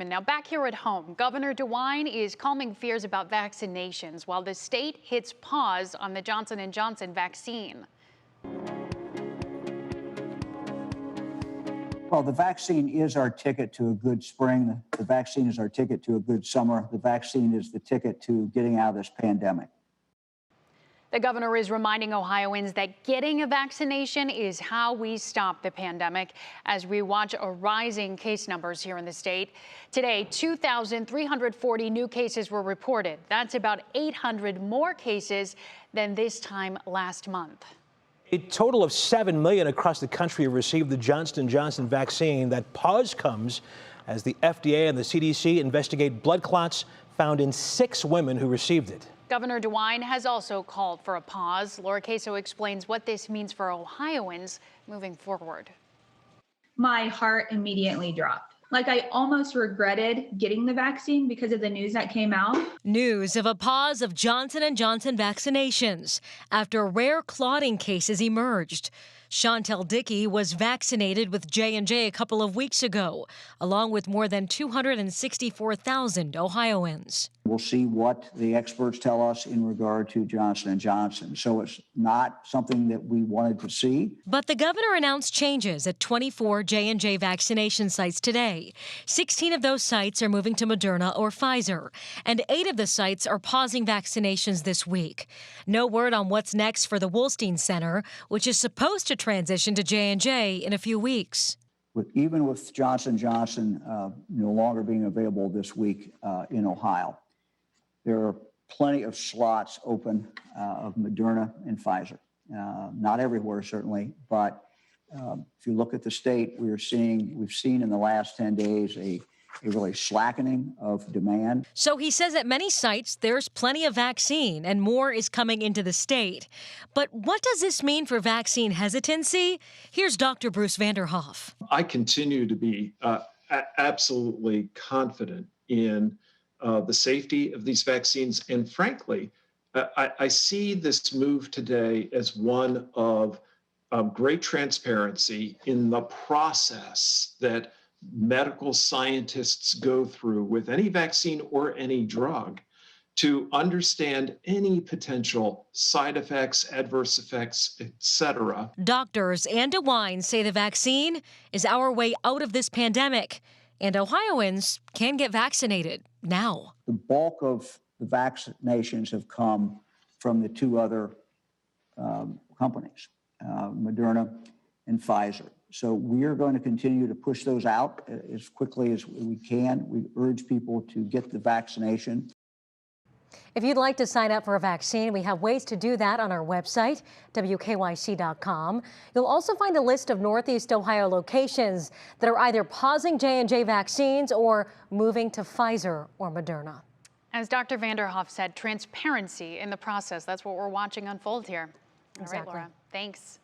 And now back here at home, Governor DeWine is calming fears about vaccinations while the state hits pause on the Johnson & Johnson vaccine. Well, the vaccine is our ticket to a good spring. The vaccine is our ticket to a good summer. The vaccine is the ticket to getting out of this pandemic. The governor is reminding Ohioans that getting a vaccination is how we stop the pandemic as we watch a rising case numbers here in the state. Today, 2,340 new cases were reported. That's about 800 more cases than this time last month. A total of 7 million across the country have received the Johnson & Johnson vaccine. That pause comes as the FDA and the CDC investigate blood clots found in 6 women who received it. Governor DeWine has also called for a pause. Laura Queso explains what this means for Ohioans moving forward. My heart immediately dropped. Like, I almost regretted getting the vaccine because of the news that came out. News of a pause of Johnson & Johnson vaccinations after rare clotting cases emerged. Chantel Dickey was vaccinated with J&J a couple of weeks ago, along with more than 264,000 Ohioans. We'll see what the experts tell us in regard to Johnson & Johnson. So it's not something that we wanted to see. But the governor announced changes at 24 J&J vaccination sites today. 16 of those sites are moving to Moderna or Pfizer, and 8 of the sites are pausing vaccinations this week. No word on what's next for the Wolstein Center, which is supposed to transition to J&J in a few weeks. Even with Johnson & Johnson no longer being available this week in Ohio, there are plenty of slots open of Moderna and Pfizer. Not everywhere, certainly, but if you look at the state, we've seen in the last 10 days a really slackening of demand. So he says at many sites there's plenty of vaccine and more is coming into the state. But what does this mean for vaccine hesitancy? Here's Dr. Bruce Vanderhoff. I continue to be absolutely confident in the safety of these vaccines. And frankly, I see this move today as one of great transparency in the process that medical scientists go through with any vaccine or any drug to understand any potential side effects, adverse effects, etc. Doctors and DeWine say the vaccine is our way out of this pandemic, and Ohioans can get vaccinated now. The bulk of the vaccinations have come from the 2 other companies, Moderna and Pfizer. So we are going to continue to push those out as quickly as we can. We urge people to get the vaccination. If you'd like to sign up for a vaccine, we have ways to do that on our website, WKYC.com. You'll also find a list of Northeast Ohio locations that are either pausing J&J vaccines or moving to Pfizer or Moderna. As Dr. Vanderhoff said, transparency in the process. That's what we're watching unfold here. Exactly. All right, Laura. Thanks.